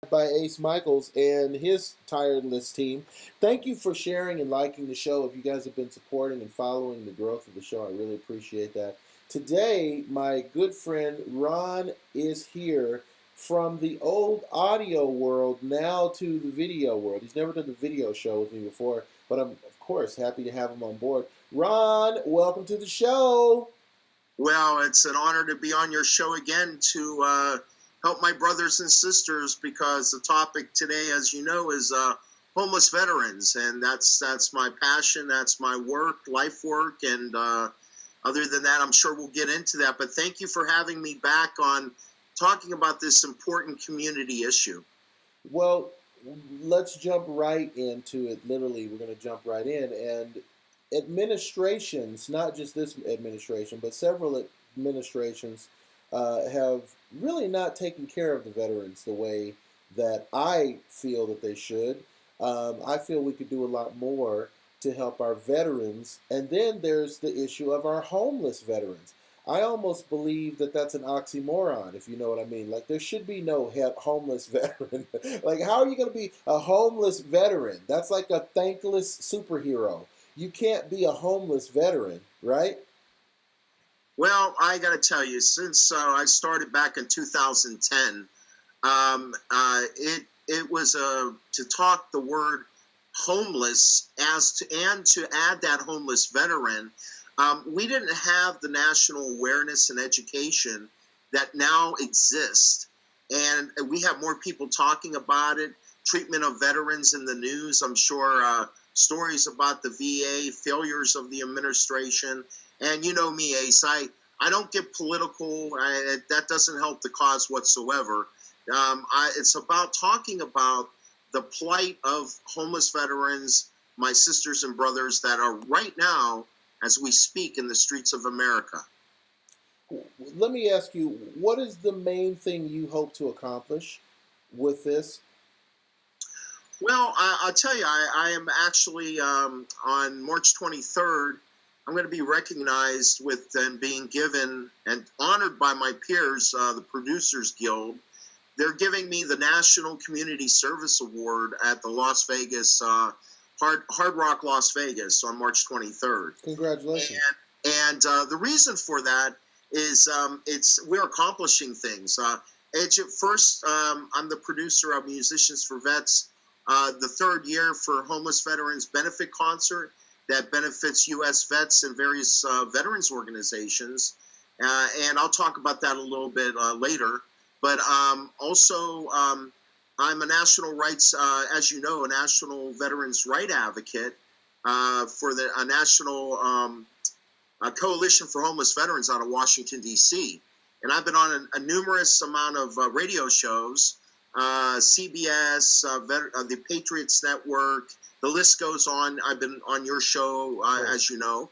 By Ace Michaels and his tireless team. Thank you for sharing and liking the show. If you guys have been supporting and following the growth of the show, I really appreciate that. Today, my good friend Ron is here from the old audio world now to the video world. He's never done the video show with me before, but I'm, of course, happy to have him on board. Ron, welcome to the show. Well, it's an honor to be on your show again to help my brothers and sisters, because the topic today, as you know, is homeless veterans, and that's my passion, that's my work, life work, and other than that, I'm sure we'll get into that. But thank you for having me back on talking about this important community issue. Well, let's jump right into it. Literally, we're going to jump right in. And administrations, not just this administration, but several administrations have really not taken care of the veterans the way that I feel that they should. I feel we could do a lot more to help our veterans. And then there's the issue of our homeless veterans. I almost believe that that's an oxymoron, if you know what I mean. Like, there should be no homeless veteran. Like, how are you going to be a homeless veteran? That's like a thankless superhero. You can't be a homeless veteran, right? Well, I got to tell you, since I started back in 2010, it was to talk the word homeless and to add that homeless veteran. We didn't have the national awareness and education that now exists, and we have more people talking about it. Treatment of veterans in the news. I'm sure stories about the VA, failures of the administration. And you know me, Ace, I don't get political. That doesn't help the cause whatsoever. It's about talking about the plight of homeless veterans, my sisters and brothers that are right now, as we speak, in the streets of America. Let me ask you, what is the main thing you hope to accomplish with this? Well, I'll tell you, I am actually on March 23rd, I'm going to be recognized with and being given and honored by my peers, the Producers Guild. They're giving me the National Community Service Award at the Las Vegas, Hard Rock Las Vegas on March 23rd. Congratulations. And the reason for that is we're accomplishing things. First, I'm the producer of Musicians for Vets, the third year for Homeless Veterans Benefit Concert that benefits U.S. vets and various veterans organizations. And I'll talk about that a little bit later. But also, I'm a national rights, as you know, a national veterans right advocate for a national coalition for homeless veterans out of Washington, D.C. And I've been on a numerous amount of radio shows, CBS, the Patriots Network, the list goes on. I've been on your show, as you know.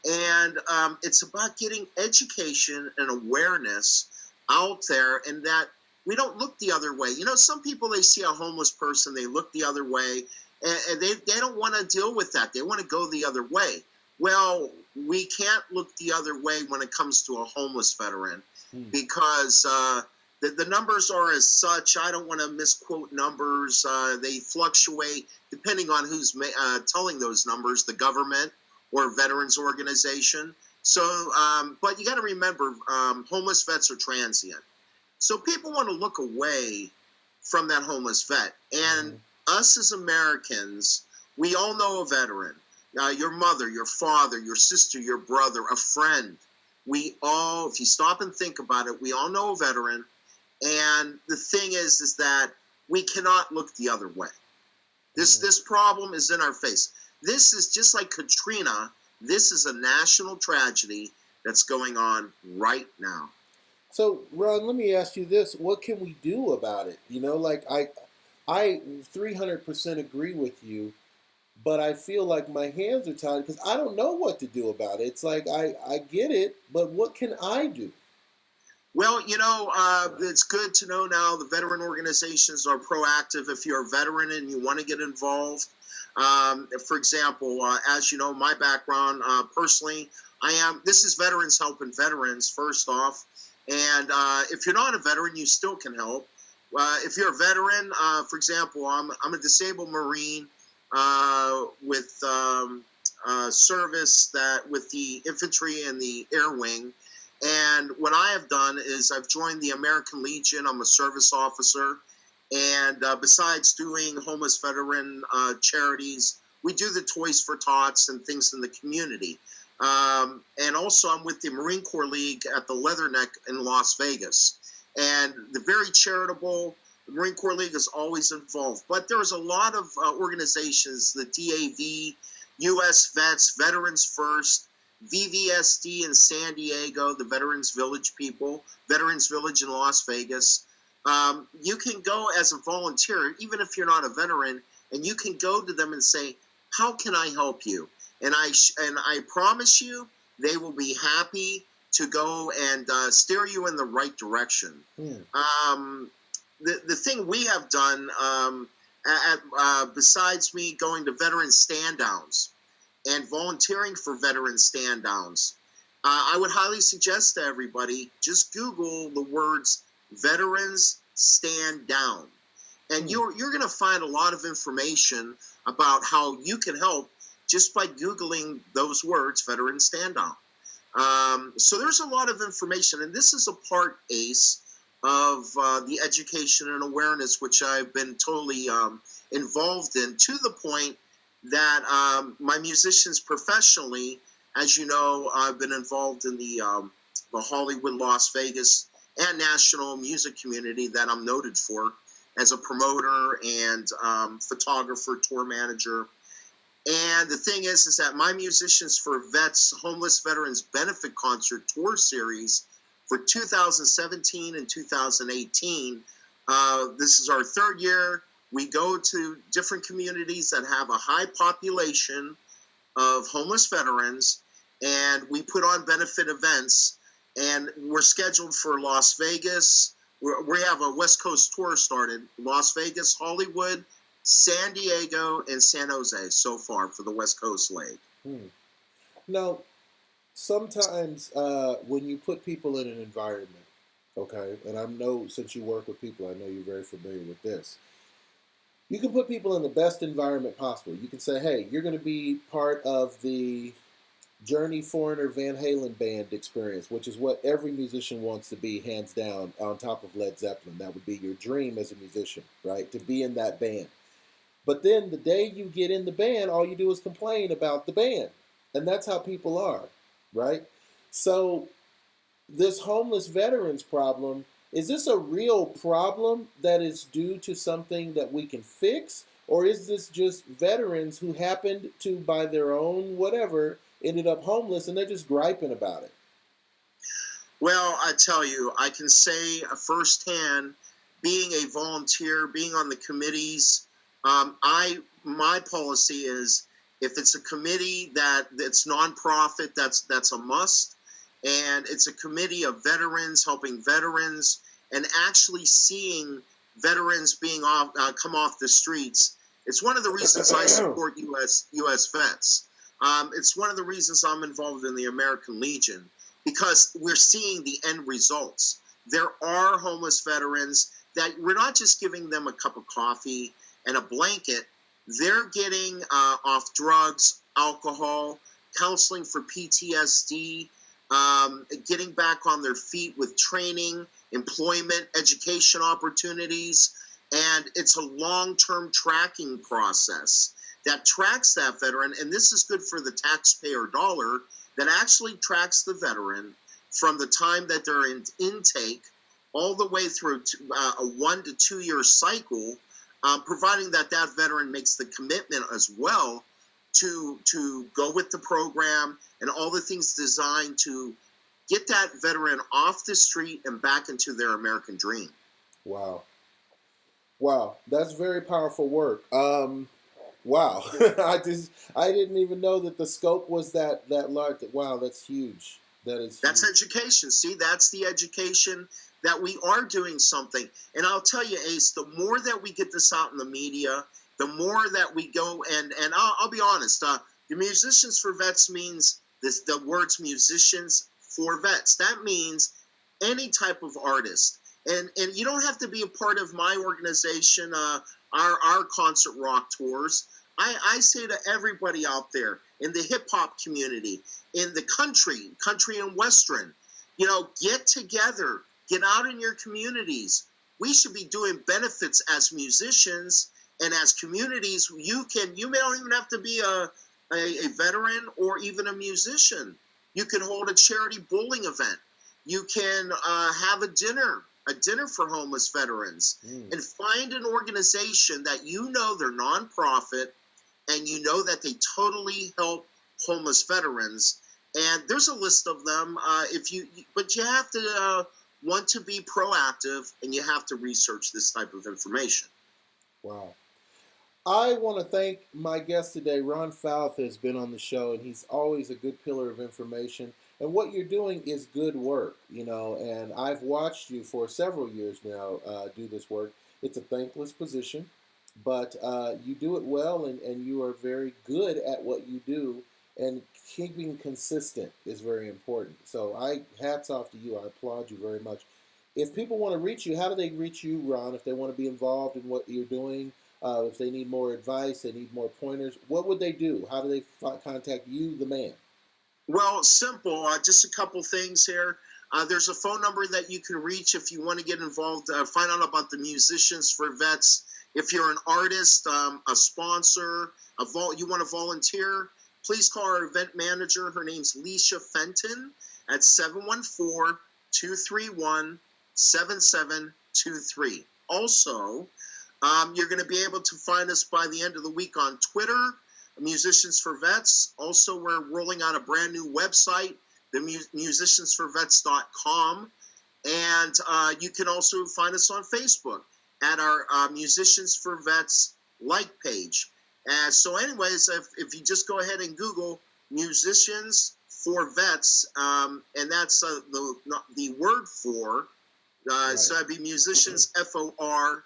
And it's about getting education and awareness out there, and that we don't look the other way. You know, some people, they see a homeless person, they look the other way, and they don't want to deal with that. They want to go the other way. Well, we can't look the other way when it comes to a homeless veteran because the numbers are as such. I don't want to misquote numbers. They fluctuate depending on who's telling those numbers, the government or veterans organization. So, but you got to remember, homeless vets are transient. So people want to look away from that homeless vet. And us as Americans, we all know a veteran. Your mother, your father, your sister, your brother, a friend. We all, if you stop and think about it, we all know a veteran. And the thing is that we cannot look the other way. This problem is in our face. This is just like Katrina. This is a national tragedy that's going on right now. So, Ron, let me ask you this: what can we do about it? Like I 300% agree with you, but I feel like my hands are tied because I don't know what to do about it. It's like I get it, but what can I do? Well, it's good to know now the veteran organizations are proactive. If you're a veteran and you want to get involved, for example, as you know, my background personally, this is Veterans Helping Veterans, first off. And if you're not a veteran, you still can help. If you're a veteran, for example, I'm a disabled Marine with service with the infantry and the air wing. And what I have done is I've joined the American Legion. I'm a service officer. And besides doing homeless veteran charities, we do the Toys for Tots and things in the community. And also I'm with the Marine Corps League at the Leatherneck in Las Vegas. And the very charitable, the Marine Corps League is always involved. But there's a lot of organizations, the DAV, U.S. Vets, Veterans First, VVSD in San Diego, the Veterans Village people, Veterans Village in Las Vegas. You can go as a volunteer, even if you're not a veteran, and you can go to them and say, how can I help you? And I promise you, they will be happy to go and steer you in the right direction. The thing we have done, besides me going to veteran stand-downs and volunteering for veteran stand-downs, I would highly suggest to everybody, just Google the words Veterans Stand Down. And you're going to find a lot of information about how you can help just by Googling those words, Veteran Stand Down. So there's a lot of information, and this is a part, Ace, of the education and awareness, which I've been totally involved in, to the point that my musicians professionally, as you know, I've been involved in the Hollywood, Las Vegas, and national music community that I'm noted for as a promoter and photographer, tour manager. And the thing is that my Musicians for Vets, Homeless Veterans Benefit Concert Tour Series for 2017 and 2018, this is our third year. We go to different communities that have a high population of homeless veterans, and we put on benefit events. And we're scheduled for Las Vegas. We have a West Coast tour started. Las Vegas, Hollywood, San Diego, and San Jose so far for the West Coast leg. Now, sometimes when you put people in an environment, okay, and I know since you work with people, I know you're very familiar with this. You can put people in the best environment possible. You can say, hey, you're going to be part of the Journey, Foreigner, Van Halen band experience, which is what every musician wants to be, hands down, on top of Led Zeppelin. That would be your dream as a musician, right? To be in that band. But then the day you get in the band, all you do is complain about the band. And that's how people are, right? So this homeless veterans problem, is this a real problem that is due to something that we can fix? Or is this just veterans who happened to, by their own whatever, ended up homeless and they're just griping about it? Well, I tell you, I can say firsthand, being a volunteer, being on the committees, my policy is if it's a committee that's nonprofit, that's a must, and it's a committee of veterans helping veterans and actually seeing veterans being come off the streets. It's one of the reasons I support U.S. Vets. It's one of the reasons I'm involved in the American Legion, because we're seeing the end results. There are homeless veterans that we're not just giving them a cup of coffee and a blanket. They're getting off drugs, alcohol, counseling for PTSD, getting back on their feet with training, employment, education opportunities. And it's a long-term tracking process that tracks that veteran, and this is good for the taxpayer dollar, that actually tracks the veteran from the time that they're in intake all the way through a 1 to 2 year cycle, providing that veteran makes the commitment as well to go with the program and all the things designed to get that veteran off the street and back into their American dream. Wow. Wow, that's very powerful work. Wow, I didn't even know that the scope was that large. Wow, that's huge. That is That's huge. education. See, that's the education that we are doing something. And I'll tell you, Ace, the more that we get this out in the media, the more that we go and I'll be honest. The Musicians for Vets means this. The words musicians for vets. That means any type of artist. And you don't have to be a part of my organization, our concert rock tours. I say to everybody out there in the hip hop community, in the country and western, get together, get out in your communities. We should be doing benefits as musicians and as communities. You may not even have to be a veteran or even a musician. You can hold a charity bowling event. You can have a dinner for homeless veterans, and find an organization that they're nonprofit and that they totally help homeless veterans. And there's a list of them. But you have to want to be proactive, and you have to research this type of information. Wow. I want to thank my guest today. Ron Fauth has been on the show, and he's always a good pillar of information. And what you're doing is good work, and I've watched you for several years now do this work. It's a thankless position, but you do it well, and you are very good at what you do, and keeping consistent is very important. So hats off to you. I applaud you very much. If people want to reach you, how do they reach you, Ron, if they want to be involved in what you're doing? If they need more advice, they need more pointers, what would they do? How do they contact you, the man? Well, simple. Just a couple things here. There's a phone number that you can reach if you want to get involved, find out about the Musicians for Vets. If you're an artist, a sponsor, you want to volunteer, please call our event manager. Her name's Leisha Fenton at 714-231-7723. Also, you're going to be able to find us by the end of the week on Twitter, Musicians for Vets. Also, we're rolling out a brand new website, the musiciansforvets.com. And you can also find us on Facebook at our Musicians for Vets page. So anyways, if you just go ahead and Google Musicians for Vets, and that's the word for, right. So that'd be Musicians, FORVETS.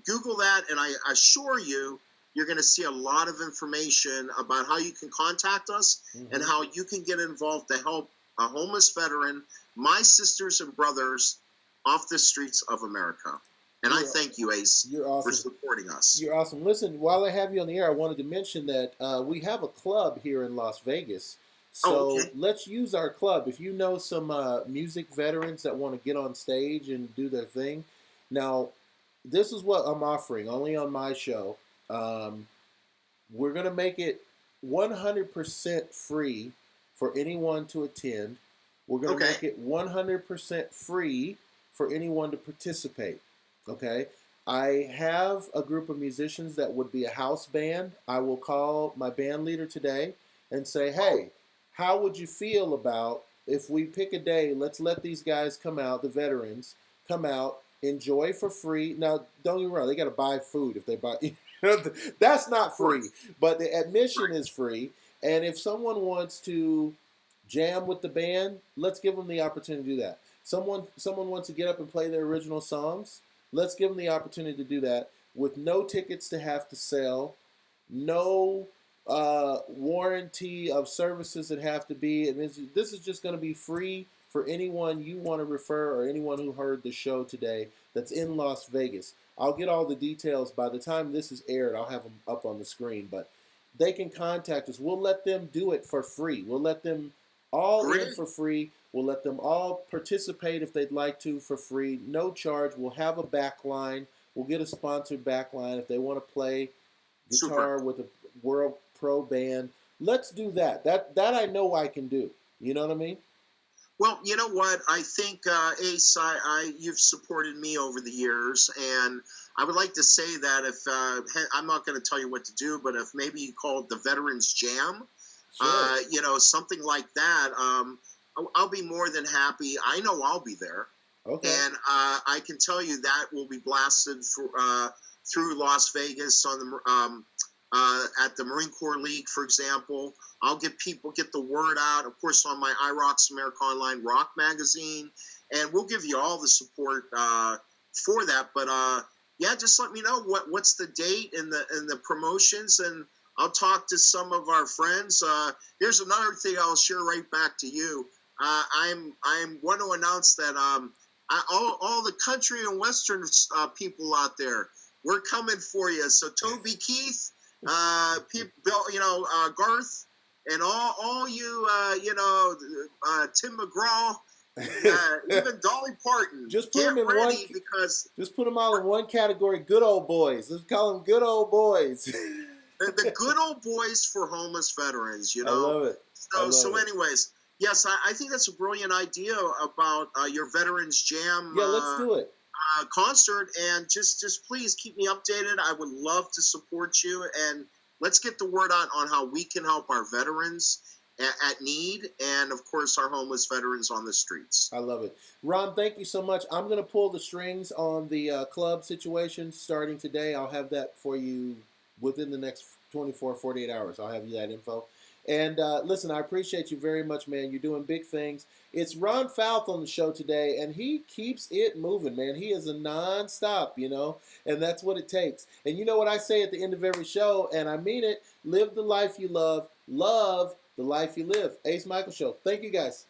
Google that, and I assure you, you're going to see a lot of information about how you can contact us and how you can get involved to help a homeless veteran, my sisters and brothers, off the streets of America. And I thank you, Ace, for supporting us. You're awesome. Listen, while I have you on the air, I wanted to mention that we have a club here in Las Vegas. So let's use our club. If you know some music veterans that want to get on stage and do their thing. Now, this is what I'm offering, only on my show. We're going to make it 100% free for anyone to attend. We're going to make it 100% free for anyone to participate. Okay? I have a group of musicians that would be a house band. I will call my band leader today and say, hey, how would you feel about if we pick a day, let's let these guys come out, the veterans, come out, enjoy for free. Now, don't get me wrong, they got to buy food if they buy. That's not free, but the admission is free. And if someone wants to jam with the band, let's give them the opportunity to do that. Someone wants to get up and play their original songs, let's give them the opportunity to do that with no tickets to have to sell, no warranty of services that have to be. I mean, this is just going to be free for anyone you want to refer or anyone who heard the show today that's in Las Vegas. I'll get all the details. By the time this is aired, I'll have them up on the screen. But they can contact us. We'll let them do it for free. We'll let them all in for free. We'll let them all participate if they'd like to for free. No charge. We'll have a back line. We'll get a sponsored back line if they want to play guitar with a world pro band. Let's do that. That I know I can do. You know what I mean? Well, you know what? I think, Ace, you've supported me over the years, and I would like to say that if I'm not going to tell you what to do, but if maybe you call it the Veterans Jam, Sure. Something like that. I'll be more than happy. I know I'll be there. Okay. And I can tell you that will be blasted through Las Vegas on the at the Marine Corps League, for example. I'll get the word out, of course, on my iRocks America Online Rock magazine, and we'll give you all the support for that. But yeah, just let me know what's the date and the promotions, and I'll talk to some of our friends. Here's another thing I'll share right back to you. I'm want to announce that all the country and western people out there, we're coming for you. So Toby Keith, Garth, and all you, Tim McGraw, even Dolly Parton. Just put them in Just put them all in one category. Good old boys. Let's call them good old boys. the good old boys for homeless veterans. I love it. So anyways, yes, I think that's a brilliant idea about your Veterans Jam. Yeah, let's do it. Concert, and just please keep me updated. I would love to support you, and let's get the word out on how we can help our veterans at need, and of course our homeless veterans on the streets. I love it. Ron, thank you so much. I'm going to pull the strings on the club situation starting today. I'll have that for you within the next 24, 48 hours. I'll have you that info. And listen, I appreciate you very much, man. You're doing big things. It's Ron Fauth on the show today, and he keeps it moving, man. He is a nonstop, and that's what it takes. And you know what I say at the end of every show, and I mean it, live the life you love the life you live. Ace Michael Show. Thank you, guys.